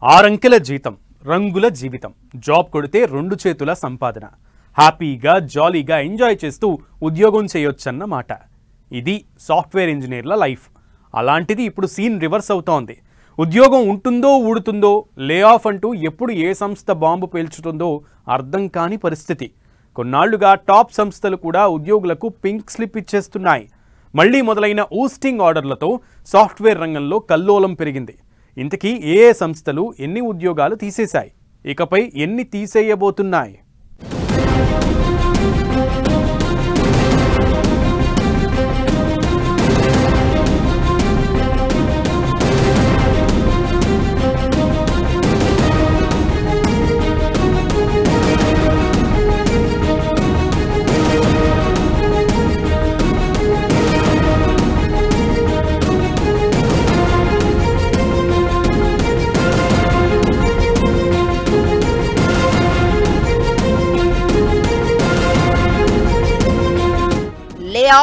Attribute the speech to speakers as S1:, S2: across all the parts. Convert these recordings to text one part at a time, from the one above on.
S1: ఆరంకెల జీతం, రంగుల జీవితం. జాబ్ కొడితే రెండు చేతుల సంపాదన. హ్యాపీగా జాలీగా ఎంజాయ్ చేస్తూ ఉద్యోగం చేయొచ్చన్నమాట. ఇది సాఫ్ట్వేర్ ఇంజనీర్ల లైఫ్. అలాంటిది ఇప్పుడు సీన్ రివర్స్ అవుతోంది. ఉద్యోగం ఉంటుందో ఊడుతుందో, లే ఆఫ్ అంటూ ఎప్పుడు ఏ సంస్థ బాంబు పేల్చుతుందో అర్థం కాని పరిస్థితి. కొన్నాళ్లుగా టాప్ సంస్థలు కూడా ఉద్యోగులకు పింక్ స్లిప్ ఇచ్చేస్తున్నాయి. మళ్లీ మొదలైన ఊస్టింగ్ ఆర్డర్లతో సాఫ్ట్వేర్ రంగంలో కల్లోలం పెరిగింది. ఇంతకీ ఏ సంస్థలు ఎన్ని ఉద్యోగాలు తీసేశాయి, ఇకపై ఎన్ని తీసేయబోతున్నాయి?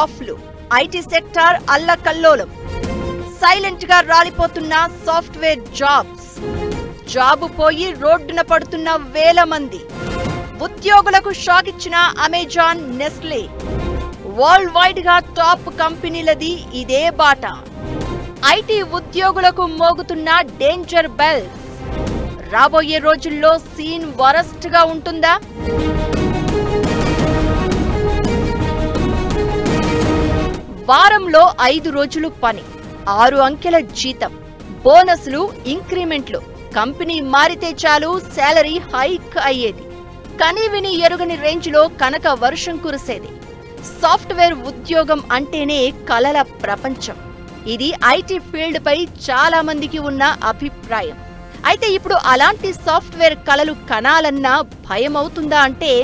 S2: ఆఫ్లు, ఐటీ సెక్టార్ అల్లకల్లోలం. సైలెంట్ గా రాలిపోతున్న సాఫ్ట్వేర్ జాబ్స్. జాబు పోయి రోడ్డున పడుతున్న వేల మంది. ఉద్యోగులకు షాక్ ఇచ్చిన అమెజాన్, నెస్లే. వరల్డ్ వైడ్ గా టాప్ కంపెనీలది ఇదే బాట. ఐటీ ఉద్యోగులకు మోగుతున్న డేంజర్ బెల్స్. రాబోయే రోజుల్లో సీన్ వరస్ట్ గా ఉంటుందా? వారంలో 5 రోజులు పని, 6 అంకెల జీతం, బోనస్లు, ఇంక్రిమెంట్లు. కంపెనీ మారితే చాలు శాలరీ హైక్ అయ్యేది. కనీవిని ఎరుగని రేంజ్లో కనక వర్షం కురిసేది. సాఫ్ట్వేర్ ఉద్యోగం అంటేనే కలల ప్రపంచం. ఇది ఐటీ ఫీల్డ్ పై చాలా మందికి ఉన్న అభిప్రాయం. అయితే ఇప్పుడు అలాంటి సాఫ్ట్వేర్ కలలు కనాలన్నా భయమవుతుందా అంటే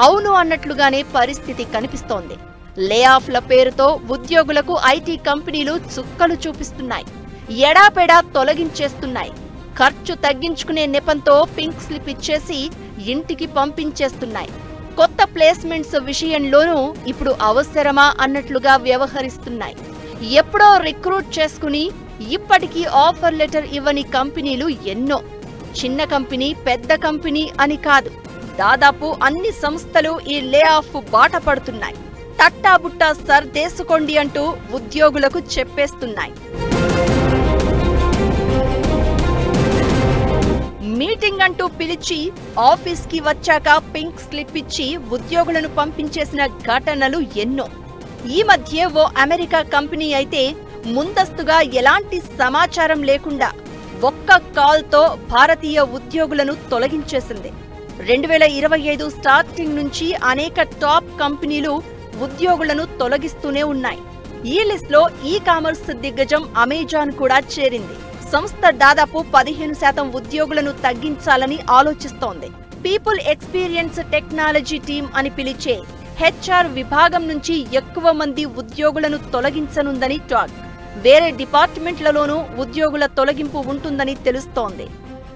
S2: అవును అన్నట్లుగానే పరిస్థితి కనిపిస్తోంది. లే ఆఫ్ల పేరుతో ఉద్యోగులకు ఐటీ కంపెనీలు చుక్కలు చూపిస్తున్నాయి. ఎడాపెడా తొలగించేస్తున్నాయి. ఖర్చు తగ్గించుకునే నెపంతో పింక్ స్లిప్ ఇచ్చేసి ఇంటికి పంపించేస్తున్నాయి. కొత్త ప్లేస్మెంట్స్ విషయంలోనూ ఇప్పుడు అవసరమా అన్నట్లుగా వ్యవహరిస్తున్నాయి. ఎప్పుడో రిక్రూట్ చేసుకుని ఇప్పటికీ ఆఫర్ లెటర్ ఇవ్వని కంపెనీలు ఎన్నో. చిన్న కంపెనీ, పెద్ద కంపెనీ అని కాదు, దాదాపు అన్ని సంస్థలు ఈ లే ఆఫ్ బాట పడుతున్నాయి. తట్టాబుట్టా సర్దేసుకోండి అంటూ ఉద్యోగులకు చెప్పేస్తున్నాయి. మీటింగ్ అంటూ పిలిచి ఆఫీస్కి వచ్చాక పింక్ స్లిప్ ఇచ్చి ఉద్యోగులను పంపించేసిన ఘటనలు ఎన్నో. ఈ మధ్య ఓ అమెరికా కంపెనీ అయితే ముందస్తుగా ఎలాంటి సమాచారం లేకుండా ఒక్క కాల్తో భారతీయ ఉద్యోగులను తొలగించేసింది. 2025 స్టార్టింగ్ నుంచి అనేక టాప్ కంపెనీలు ఉద్యోగులను తొలగిస్తూనే ఉన్నాయి. ఈ లిస్ట్లో ఈ కామర్స్ దిగ్గజం అమెజాన్ కూడా చేరింది. సంస్థ దాదాపు 15% ఉద్యోగులను తగ్గించాలని ఆలోచిస్తోంది. పీపుల్ ఎక్స్పీరియన్స్ టెక్నాలజీ టీమ్ అని పిలిచే హెచ్ఆర్ విభాగం నుంచి ఎక్కువ మంది ఉద్యోగులను తొలగించనుందని టాక్. వేరే డిపార్ట్మెంట్లలోనూ ఉద్యోగుల తొలగింపు ఉంటుందని తెలుస్తోంది.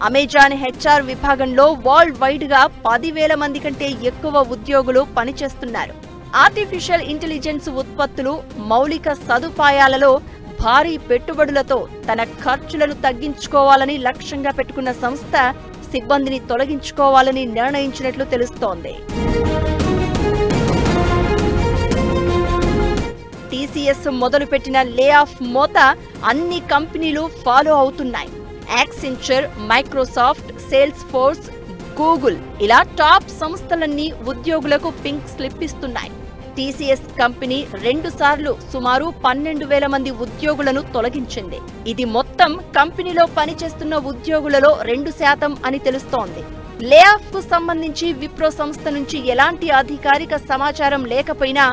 S2: అమెజాన్ హెచ్ఆర్ విభాగంలో వరల్డ్ వైడ్ గా 10,000 మంది కంటే ఎక్కువ ఉద్యోగులు పనిచేస్తున్నారు. ఆర్టిఫిషియల్ ఇంటెలిజెన్స్ ఉత్పత్తులు, మౌలిక సదుపాయాలలో భారీ పెట్టుబడులతో తన ఖర్చులను తగ్గించుకోవాలని లక్ష్యంగా పెట్టుకున్న సంస్థ సిబ్బందిని తొలగించుకోవాలని నిర్ణయించినట్లు తెలుస్తోంది. టీసీఎస్ మొదలుపెట్టిన లే ఆఫ్ మోత అన్ని కంపెనీలు ఫాలో అవుతున్నాయి. Accenture, Microsoft, sales force, Google ఇలా టాప్ సంస్థలన్నీ ఉద్యోగులకు పింక్ స్లిప్ ఇస్తున్నాయి. టీసీఎస్ కంపెనీ 2 సార్లు సుమారు 12,000 మంది ఉద్యోగులను తొలగించింది. ఇది మొత్తం కంపెనీలో పనిచేస్తున్న ఉద్యోగులలో 2% అని తెలుస్తోంది. లే ఆఫ్ కు సంబంధించి విప్రో సంస్థ నుంచి ఎలాంటి అధికారిక సమాచారం లేకపోయినా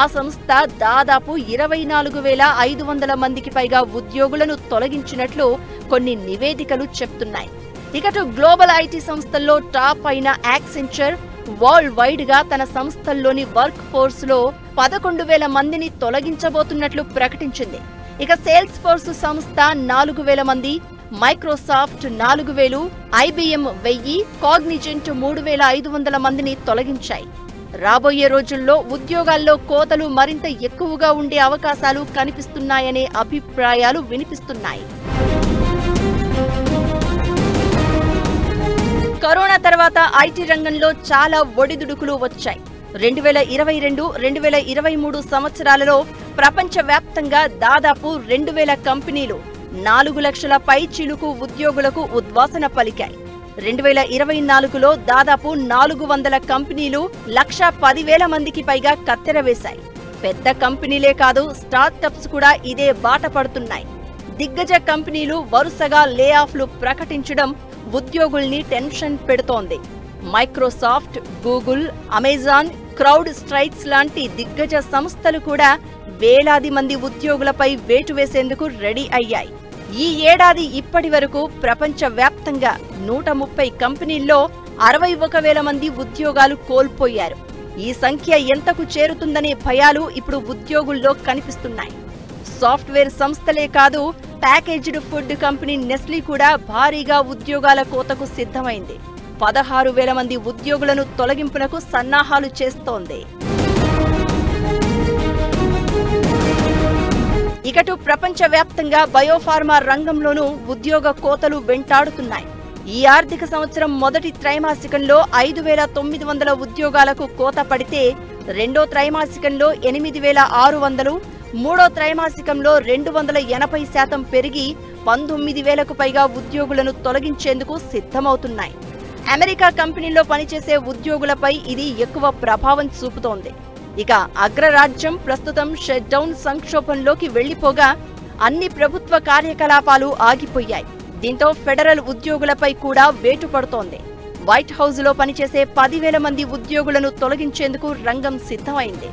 S2: ఆ సంస్థ దాదాపు 24,500 మందికి పైగా ఉద్యోగులను తొలగించినట్లు కొన్ని నివేదికలు చెప్తున్నాయి. ఇకటు గ్లోబల్ ఐటీ సంస్థల్లో టాప్ అయిన యాక్సెంచర్ వరల్డ్ వైడ్ గా తన సంస్థల్లోని వర్క్ ఫోర్స్ లో 11,000 మందిని తొలగించబోతున్నట్లు ప్రకటించింది. ఇక సేల్స్ ఫోర్స్ సంస్థ 4,000 మంది, మైక్రోసాఫ్ట్ 4,000, ఐబీఎం 1000, కాగ్నిజెంట్ 3,500 మందిని తొలగించాయి. రాబోయే రోజుల్లో ఉద్యోగాల్లో కోతలు మరింత ఎక్కువగా ఉండే అవకాశాలు కనిపిస్తున్నాయనే అభిప్రాయాలు వినిపిస్తున్నాయి. కరోనా తర్వాత ఐటీ రంగంలో చాలా ఒడిదుడుకులు వచ్చాయి. 2022, 2023 సంవత్సరాలలో ప్రపంచవ్యాప్తంగా దాదాపు 2000 కంపెనీలు 4 లక్షల పై చిలుకు ఉద్యోగులకు ఉద్వాసన పలికాయి. 2024లో దాదాపు 400 కంపెనీలు 1,10,000 మందికి పైగా కత్తెర వేశాయి. పెద్ద కంపెనీలే కాదు, స్టార్టప్స్ కూడా ఇదే బాట పడుతున్నాయి. దిగ్గజ కంపెనీలు వరుసగా లే ఆఫ్లు ప్రకటించడం ఉద్యోగుల్ని టెన్షన్ పెడుతోంది. Microsoft, Google, Amazon, crowd strikes లాంటి దిగ్గజ సంస్థలు కూడా వేలాది మంది ఉద్యోగులపై వేటు వేసేందుకు రెడీ అయ్యాయి. ఈ ఏడాది ఇప్పటి వరకు ప్రపంచవ్యాప్తంగా 130 కంపెనీల్లో 61,000 మంది ఉద్యోగాలు కోల్పోయారు. ఈ సంఖ్య ఎంతకు చేరుతుందనే భయాలు ఇప్పుడు ఉద్యోగుల్లో కనిపిస్తున్నాయి. సాఫ్ట్వేర్ సంస్థలే కాదు, ప్యాకేజ్డ్ ఫుడ్ కంపెనీ నెస్లీ కూడా భారీగా ఉద్యోగాల కోతకు సిద్ధమైంది. 16,000 మంది ఉద్యోగులను తొలగింపునకు సన్నాహాలు చేస్తోంది. ఇకటు ప్రపంచవ్యాప్తంగా బయోఫార్మా రంగంలోనూ ఉద్యోగ కోతలు వెంటాడుతున్నాయి. ఈ ఆర్థిక సంవత్సరం మొదటి త్రైమాసికంలో 5,900 ఉద్యోగాలకు కోత పడితే, రెండో త్రైమాసికంలో 8,600, మూడో త్రైమాసికంలో 280% పెరిగి 19,000కు పైగా ఉద్యోగులను తొలగించేందుకు సిద్ధమవుతున్నాయి. అమెరికా కంపెనీల్లో పనిచేసే ఉద్యోగులపై ఇది ఎక్కువ ప్రభావం చూపుతోంది. ఇక అగ్రరాజ్యం ప్రస్తుతం షట్డౌన్ సంక్షోభంలోకి వెళ్లిపోగా అన్ని ప్రభుత్వ కార్యకలాపాలు ఆగిపోయాయి. దీంతో ఫెడరల్ ఉద్యోగులపై కూడా వేటు పడుతోంది. వైట్ హౌస్లో పనిచేసే 10,000 మంది ఉద్యోగులను తొలగించేందుకు రంగం సిద్ధమైంది.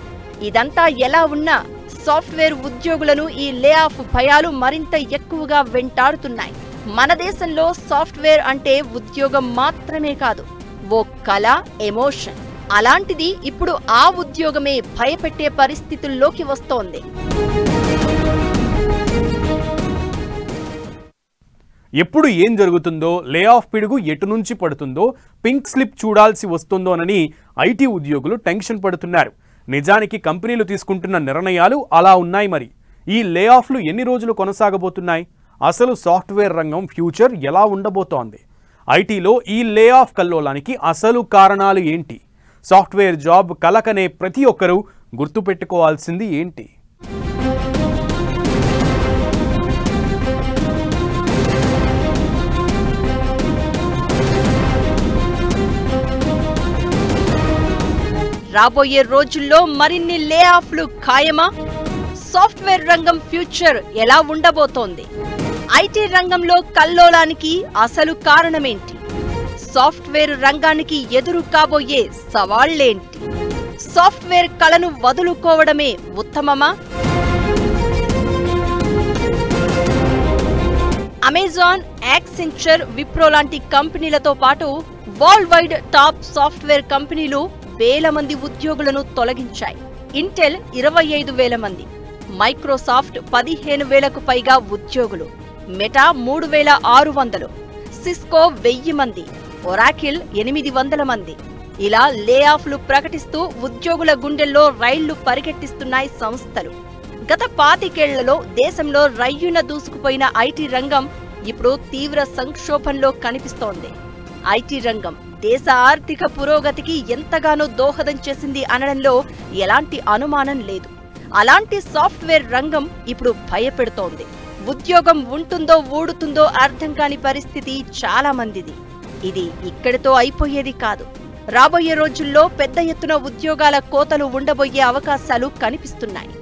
S2: ఇదంతా ఎలా ఉన్నా సాఫ్ట్వేర్ ఉద్యోగులను ఈ లే ఆఫ్ భయాలు మరింత ఎక్కువగా వెంటాడుతున్నాయి. మన దేశంలో సాఫ్ట్వేర్ అంటే ఉద్యోగం మాత్రమే కాదు, ఓ కళ, ఎమోషన్. అలాంటిది ఇప్పుడు ఆ ఉద్యోగమే భయపెట్టే పరిస్థితుల్లోకి వస్తోంది.
S1: ఎప్పుడు ఏం జరుగుతుందో, లే ఆఫ్ పిడుగు ఎటు నుంచి పడుతుందో, పింక్ స్లిప్ చూడాల్సి వస్తుందోనని ఐటీ ఉద్యోగులు టెన్షన్ పడుతున్నారు. నిజానికి కంపెనీలు తీసుకుంటున్న నిర్ణయాలు అలా ఉన్నాయి. మరి ఈ లే ఆఫ్లు ఎన్ని రోజులు కొనసాగబోతున్నాయి? అసలు సాఫ్ట్వేర్ రంగం ఫ్యూచర్ ఎలా ఉండబోతోంది? ఐటీలో ఈ లే ఆఫ్ కల్లోలానికి అసలు కారణాలు ఏంటి? సాఫ్ట్వేర్ జాబ్ కలకనే ప్రతి ఒక్కరూ గుర్తుపెట్టుకోవాల్సింది ఏంటి?
S2: రాబోయే రోజుల్లో మరిన్ని లే ఆఫ్లు ఖాయమా? సాఫ్ట్వేర్ రంగం ఫ్యూచర్ ఎలా ఉండబోతోంది? ఐటీ రంగంలో కల్లోలానికి అసలు కారణమేంటి? సాఫ్ట్వేర్ రంగానికి ఎదురు కాబోయే సవాళ్లేంటి? సాఫ్ట్వేర్ కళను వదులుకోవడమే ఉత్తమమా? అమెజాన్, యాక్సెంచర్, విప్రో లాంటి కంపెనీలతో పాటు వరల్డ్ వైడ్ టాప్ సాఫ్ట్వేర్ కంపెనీలు వేల మంది ఉద్యోగులను తొలగించాయి. ఇంటెల్ 25,000 మంది, మైక్రోసాఫ్ట్ 15,000కు పైగా ఉద్యోగులు, మెటా 3,600, సిస్కో 1,000 మంది, ఒరాకిల్ 800 మంది. ఇలా లే ఆఫ్లు ప్రకటిస్తూ ఉద్యోగుల గుండెల్లో రైళ్లు పరిగెట్టిస్తున్నాయి సంస్థలు. గత 25 ఏళ్లలో దేశంలో రయ్యున దూసుకుపోయిన ఐటీ రంగం ఇప్పుడు తీవ్ర సంక్షోభంలో కనిపిస్తోంది. ఐటీ రంగం దేశ ఆర్థిక పురోగతికి ఎంతగానో దోహదం చేసింది అనడంలో ఎలాంటి అనుమానం లేదు. అలాంటి సాఫ్ట్వేర్ రంగం ఇప్పుడు భయపెడుతోంది. ఉద్యోగం ఉంటుందో ఊడుతుందో అర్థం కాని పరిస్థితి చాలా మందిది. ఇది ఇక్కడితో అయిపోయేది కాదు. రాబోయే రోజుల్లో పెద్ద ఎత్తున ఉద్యోగాల కోతలు ఉండబోయే అవకాశాలు కనిపిస్తున్నాయి.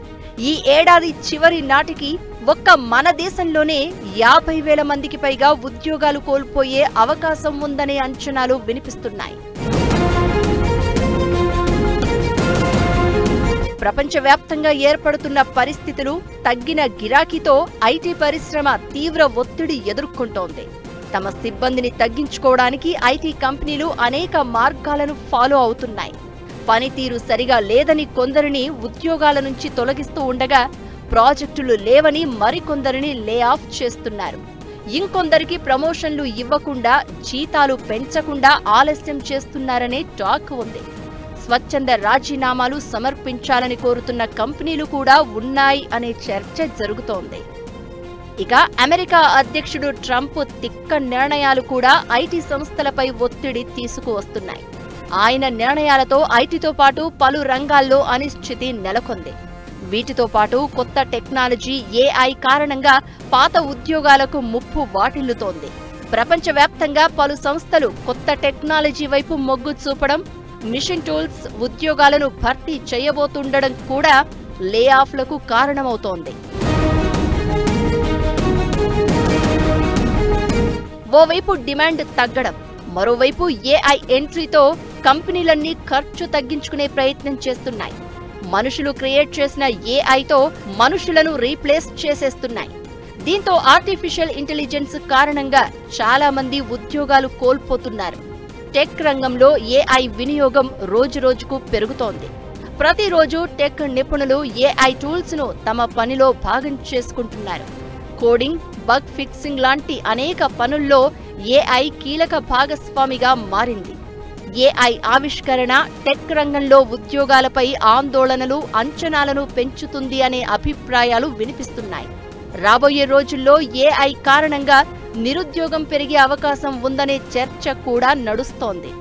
S2: ఈ ఏడాది చివరి నాటికి ఒక్క మన దేశంలోనే 50,000 మందికి పైగా ఉద్యోగాలు కోల్పోయే అవకాశం ఉందనే అంచనాలు వినిపిస్తున్నాయి. ప్రపంచవ్యాప్తంగా ఏర్పడుతున్న పరిస్థితులు, తగ్గిన గిరాకీతో ఐటీ పరిశ్రమ తీవ్ర ఒత్తిడి ఎదుర్కొంటోంది. తమ సిబ్బందిని తగ్గించుకోవడానికి ఐటీ కంపెనీలు అనేక మార్గాలను ఫాలో అవుతున్నాయి. పనితీరు సరిగా లేదని కొందరిని ఉద్యోగాల నుంచి తొలగిస్తూ ఉండగా, ప్రాజెక్టులు లేవని మరికొందరిని లే ఆఫ్ చేస్తున్నారు. ఇంకొందరికి ప్రమోషన్లు ఇవ్వకుండా, జీతాలు పెంచకుండా ఆలస్యం చేస్తున్నారనే టాక్ ఉంది. స్వచ్ఛంద రాజీనామాలు సమర్పించాలని కోరుతున్న కంపెనీలు కూడా ఉన్నాయి అనే చర్చ జరుగుతోంది. ఇక అమెరికా అధ్యక్షుడు ట్రంప్ తిక్క నిర్ణయాలు కూడా ఐటీ సంస్థలపై ఒత్తిడి తీసుకువస్తున్నాయి. ఆయన నిర్ణయాలతో ఐటీతో పాటు పలు రంగాల్లో అనిశ్చితి నెలకొంది. వీటితో పాటు కొత్త టెక్నాలజీ ఏఐ కారణంగా పాత ఉద్యోగాలకు ముప్పు వాటిల్లుతోంది. ప్రపంచవ్యాప్తంగా పలు సంస్థలు కొత్త టెక్నాలజీ వైపు మొగ్గు చూపడం, మిషన్ టూల్స్ ఉద్యోగాలను భర్తీ చేయబోతుండడం కూడా లే ఆఫ్లకు కారణమవుతోంది. ఓవైపు డిమాండ్ తగ్గడం, మరోవైపు ఏఐ ఎంట్రీతో కంపెనీలన్నీ ఖర్చు తగ్గించుకునే ప్రయత్నం చేస్తున్నాయి. మనుషులు క్రియేట్ చేసిన ఏఐతో మనుషులను రీప్లేస్ చేసేస్తున్నాయి. దీంతో ఆర్టిఫిషియల్ ఇంటెలిజెన్స్ కారణంగా చాలా మంది ఉద్యోగాలు కోల్పోతున్నారు. టెక్ రంగంలో ఏఐ వినియోగం రోజురోజుకు పెరుగుతోంది. ప్రతిరోజు టెక్ నిపుణులు ఏఐ టూల్స్ ను తమ పనిలో భాగం చేసుకుంటున్నారు. కోడింగ్, బగ్ ఫిక్సింగ్ లాంటి అనేక పనుల్లో ఏఐ కీలక భాగస్వామిగా మారింది. ఏఐ ఆవిష్కరణ టెక్ రంగంలో ఉద్యోగాలపై ఆందోళనలు, అంచనాలను పెంచుతుంది అనే అభిప్రాయాలు వినిపిస్తున్నాయి. రాబోయే రోజుల్లో ఏఐ కారణంగా నిరుద్యోగం పెరిగే అవకాశం ఉందనే చర్చ కూడా నడుస్తోంది.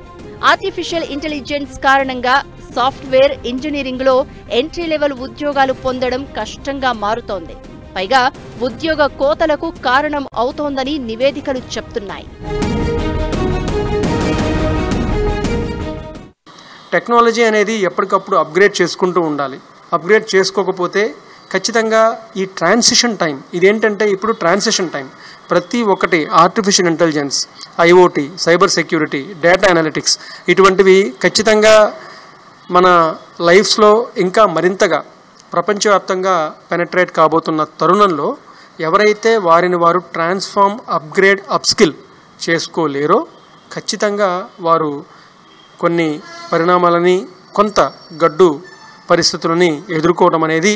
S2: ఆర్టిఫిషియల్ ఇంటెలిజెన్స్ కారణంగా సాఫ్ట్వేర్ ఇంజనీరింగ్లో ఎంట్రీ లెవెల్ ఉద్యోగాలు పొందడం కష్టంగా మారుతోంది. పైగా ఉద్యోగ కోతలకు కారణం అవుతోందని నివేదికలు చెప్తున్నాయి.
S3: టెక్నాలజీ అనేది ఎప్పటికప్పుడు అప్గ్రేడ్ చేసుకుంటూ ఉండాలి. అప్గ్రేడ్ చేసుకోకపోతే ఖచ్చితంగా ఈ ట్రాన్సిషన్ టైం, ఇదేంటంటే ఇప్పుడు ట్రాన్సిషన్ టైం, ప్రతి ఒక్కటి artificial intelligence, IoT, cyber security, data analytics ఇటువంటివి ఖచ్చితంగా మన లైఫ్స్లో ఇంకా మరింతగా ప్రపంచవ్యాప్తంగా పెనట్రేట్ కాబోతున్న తరుణంలో ఎవరైతే వారిని వారు ట్రాన్స్ఫార్మ్, అప్గ్రేడ్, అప్స్కిల్ చేసుకోలేరో ఖచ్చితంగా వారు కొన్ని పరిణామాలని, కొంత గడ్డు పరిస్థితులని ఎదుర్కోవడం అనేది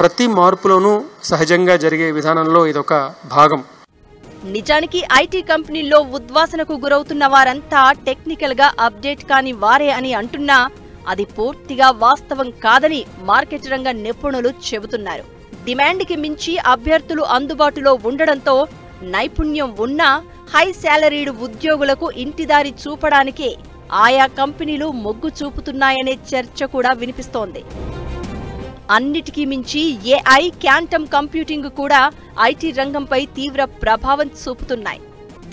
S3: ప్రతి మార్పులోనూ సహజంగా జరిగే విధానంలో ఇదొక భాగం.
S2: నిజానికి ఐటీ కంపెనీల్లో ఉద్వాసనకు గురవుతున్న వారంతా టెక్నికల్ గా అప్డేట్ కాని వారే అని అంటున్నా అది పూర్తిగా వాస్తవం కాదని మార్కెట్ రంగ నిపుణులు చెబుతున్నారు. డిమాండ్కి మించి అభ్యర్థులు అందుబాటులో ఉండడంతో నైపుణ్యం ఉన్న హై శాలరీడ్ ఉద్యోగులకు ఇంటిదారి చూపడానికే ఆయా కంపెనీలు మొగ్గు చూపుతున్నాయనే చర్చ కూడా వినిపిస్తోంది. అన్నిటికీ మించి ఏఐ, క్వాంటమ్ కంప్యూటింగ్ కూడా ఐటీ రంగంపై తీవ్ర ప్రభావం చూపుతున్నాయి.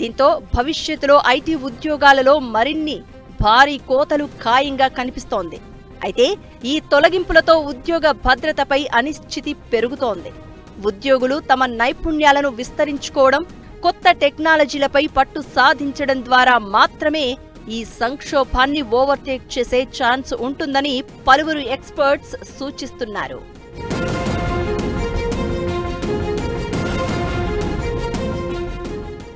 S2: దీంతో భవిష్యత్తులో ఐటీ ఉద్యోగాలలో మరిన్ని భారీ కోతలు ఖాయంగా కనిపిస్తోంది. అయితే ఈ తొలగింపులతో ఉద్యోగ భద్రతపై అనిశ్చితి పెరుగుతోంది. ఉద్యోగులు తమ నైపుణ్యాలను విస్తరించుకోవడం, కొత్త టెక్నాలజీలపై పట్టు సాధించడం ద్వారా మాత్రమే ఈ సంక్షోభాన్ని ఓవర్టేక్ చేసే ఛాన్స్ ఉంటుందని పలువురు ఎక్స్పర్ట్స్ సూచిస్తున్నారు.